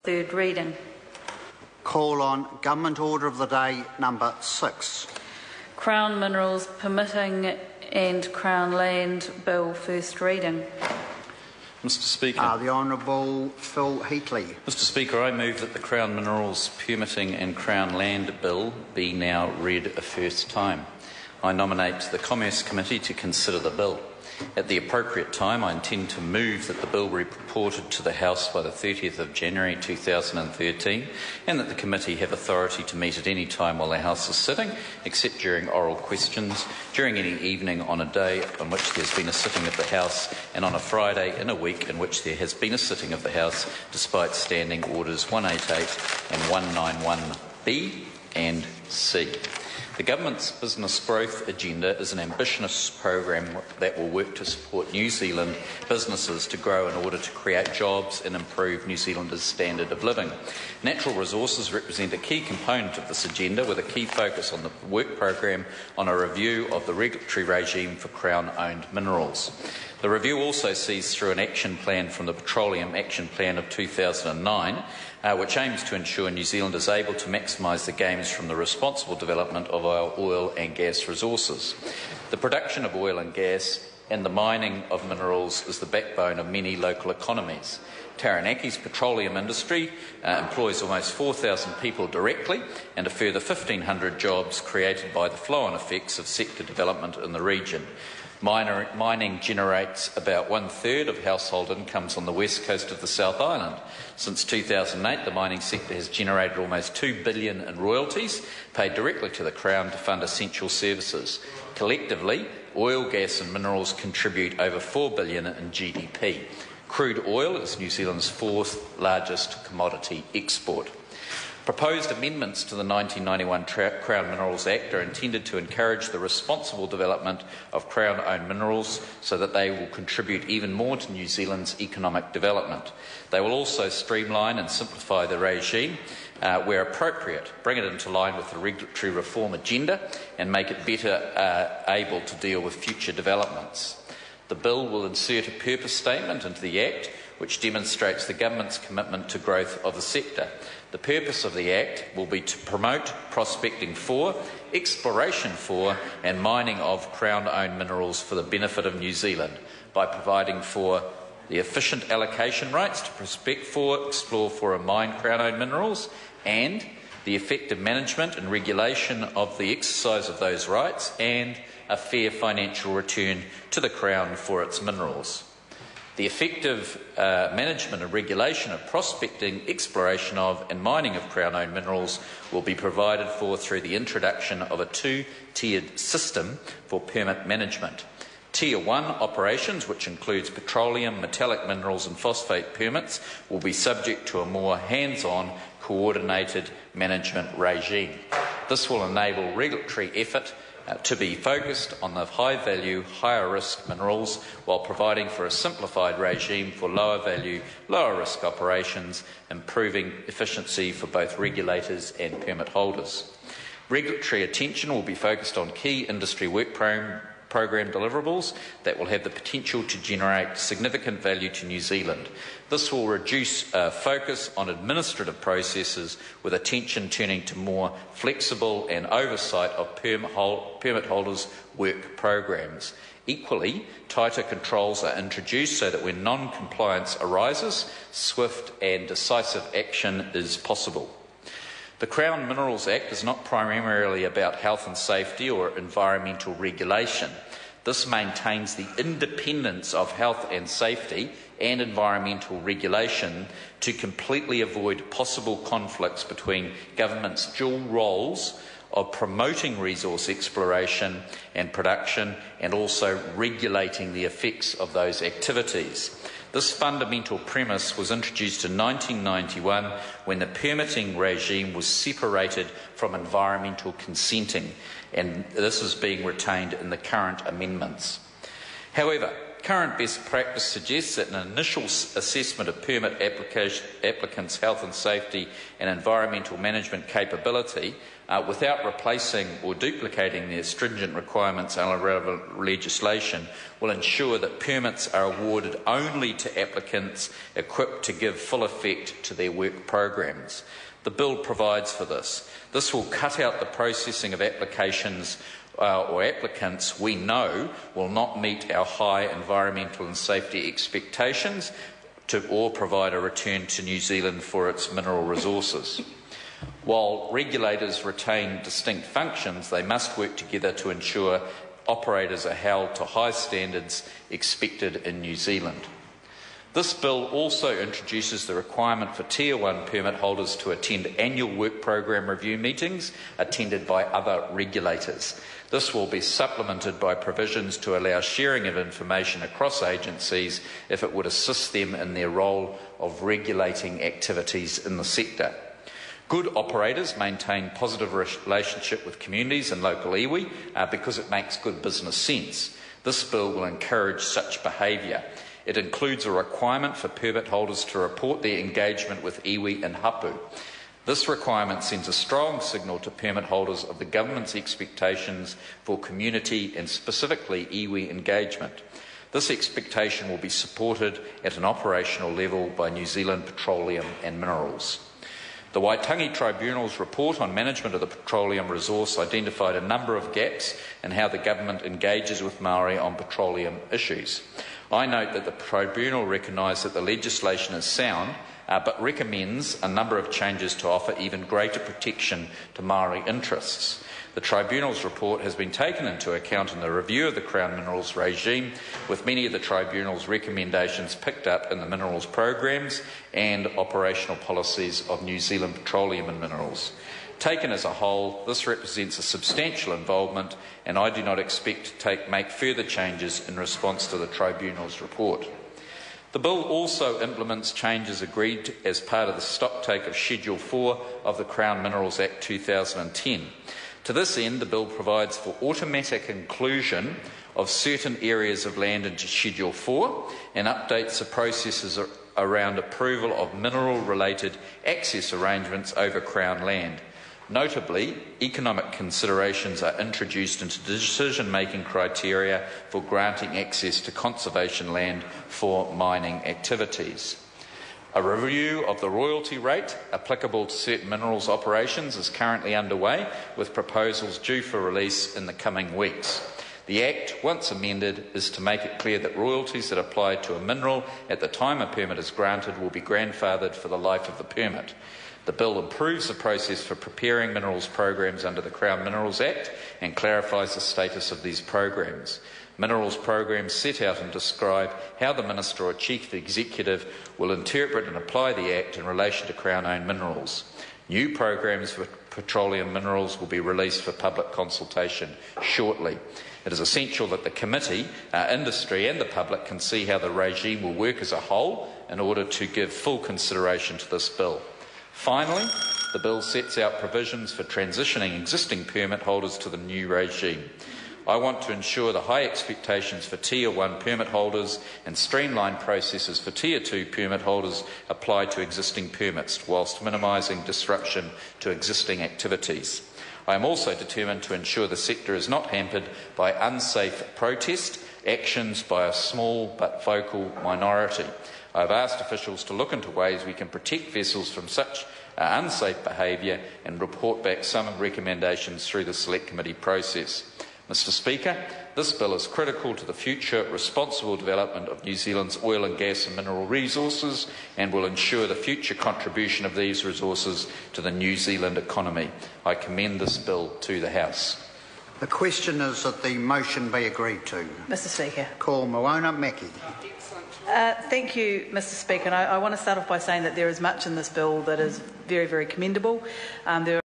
third reading. Call on Government Order of the Day number 6. Crown Minerals Permitting and Crown Land Bill, first reading. Mr Speaker. The Honourable Phil Heatley. Mr Speaker, I move that the Crown Minerals Permitting and Crown Land Bill be now read a first time. I nominate the Commerce Committee to consider the bill. At the appropriate time, I intend to move that the bill be reported to the House by the 30th of January 2013 and that the committee have authority to meet at any time while the House is sitting, except during oral questions, during any evening on a day on which there has been a sitting of the House and on a Friday in a week in which there has been a sitting of the House, despite Standing Orders 188 and 191B and C. The Government's business growth agenda is an ambitious program that will work to support New Zealand businesses to grow in order to create jobs and improve New Zealanders' standard of living. Natural resources represent a key component of this agenda, with a key focus on the work program on a review of the regulatory regime for Crown-owned minerals. The review also sees through an action plan from the Petroleum Action Plan of 2009, which aims to ensure New Zealand is able to maximise the gains from the responsible development of our oil and gas resources. The production of oil and gas and the mining of minerals is the backbone of many local economies. Taranaki's petroleum industry employs almost 4,000 people directly and a further 1,500 jobs created by the flow-on effects of sector development in the region. Mining generates about 1/3 of household incomes on the west coast of the South Island. Since 2008, the mining sector has generated almost $2 billion in royalties paid directly to the Crown to fund essential services. Collectively, oil, gas and minerals contribute over $4 billion in GDP. Crude oil is New Zealand's fourth largest commodity export. Proposed amendments to the 1991 Crown Minerals Act are intended to encourage the responsible development of Crown-owned minerals so that they will contribute even more to New Zealand's economic development. They will also streamline and simplify the regime where appropriate, bring it into line with the regulatory reform agenda and make it better able to deal with future developments. The bill will insert a purpose statement into the Act which demonstrates the Government's commitment to growth of the sector. The purpose of the Act will be to promote prospecting for, exploration for and mining of Crown-owned minerals for the benefit of New Zealand by providing for the efficient allocation rights to prospect for, explore for and mine Crown-owned minerals, and the effective management and regulation of the exercise of those rights, and a fair financial return to the Crown for its minerals. The effective management and regulation of prospecting, exploration of and mining of Crown-owned minerals will be provided for through the introduction of a two-tiered system for permit management. Tier 1 operations, which includes petroleum, metallic minerals and phosphate permits, will be subject to a more hands-on, coordinated management regime. This will enable regulatory effort to be focused on the high-value, higher-risk minerals while providing for a simplified regime for lower-value, lower-risk operations, improving efficiency for both regulators and permit holders. Regulatory attention will be focused on key industry work program deliverables that will have the potential to generate significant value to New Zealand. This will reduce focus on administrative processes, with attention turning to more flexible and oversight of permit holders' work programs. Equally, tighter controls are introduced so that when non-compliance arises, swift and decisive action is possible. The Crown Minerals Act is not primarily about health and safety or environmental regulation. This maintains the independence of health and safety and environmental regulation to completely avoid possible conflicts between government's dual roles of promoting resource exploration and production and also regulating the effects of those activities. This fundamental premise was introduced in 1991 when the permitting regime was separated from environmental consenting, and this is being retained in the current amendments. However, current best practice suggests that an initial assessment of permit applicants' health and safety and environmental management capability, without replacing or duplicating their stringent requirements under relevant legislation, will ensure that permits are awarded only to applicants equipped to give full effect to their work programs. The bill provides for this. This will cut out the processing of applications or applicants we know will not meet our high environmental and safety expectations or provide a return to New Zealand for its mineral resources. While regulators retain distinct functions, they must work together to ensure operators are held to high standards expected in New Zealand. This bill also introduces the requirement for Tier 1 permit holders to attend annual work program review meetings attended by other regulators. This will be supplemented by provisions to allow sharing of information across agencies if it would assist them in their role of regulating activities in the sector. Good operators maintain positive relationship with communities and local iwi because it makes good business sense. This bill will encourage such behaviour. It includes a requirement for permit holders to report their engagement with iwi and hapu. This requirement sends a strong signal to permit holders of the government's expectations for community and specifically iwi engagement. This expectation will be supported at an operational level by New Zealand Petroleum and Minerals. The Waitangi Tribunal's report on management of the petroleum resource identified a number of gaps in how the government engages with Māori on petroleum issues. I note that the Tribunal recognised that the legislation is sound, but recommends a number of changes to offer even greater protection to Māori interests. The Tribunal's report has been taken into account in the review of the Crown Minerals regime, with many of the Tribunal's recommendations picked up in the minerals programs and operational policies of New Zealand Petroleum and Minerals. Taken as a whole, this represents a substantial involvement, and I do not expect to make further changes in response to the Tribunal's report. The bill also implements changes agreed as part of the stocktake of Schedule 4 of the Crown Minerals Act 2010. To this end, the bill provides for automatic inclusion of certain areas of land into Schedule 4 and updates the processes around approval of mineral-related access arrangements over Crown land. Notably, economic considerations are introduced into decision-making criteria for granting access to conservation land for mining activities. A review of the royalty rate applicable to certain minerals operations is currently underway, with proposals due for release in the coming weeks. The Act, once amended, is to make it clear that royalties that apply to a mineral at the time a permit is granted will be grandfathered for the life of the permit. The bill improves the process for preparing minerals programs under the Crown Minerals Act and clarifies the status of these programs. Minerals programs set out and describe how the Minister or Chief Executive will interpret and apply the Act in relation to Crown-owned minerals. New programs for petroleum minerals will be released for public consultation shortly. It is essential that the committee, industry and the public can see how the regime will work as a whole in order to give full consideration to this bill. Finally, the bill sets out provisions for transitioning existing permit holders to the new regime. I want to ensure the high expectations for Tier 1 permit holders and streamlined processes for Tier 2 permit holders apply to existing permits, whilst minimising disruption to existing activities. I am also determined to ensure the sector is not hampered by unsafe protest actions by a small but vocal minority. I have asked officials to look into ways we can protect vessels from such unsafe behaviour and report back some recommendations through the Select Committee process. Mr Speaker, this bill is critical to the future responsible development of New Zealand's oil and gas and mineral resources and will ensure the future contribution of these resources to the New Zealand economy. I commend this bill to the House. The question is that the motion be agreed to. Mr Speaker. Call Moana Mackie. Thank you, Mr Speaker. And I want to start off by saying that there is much in this bill that is very, very commendable. There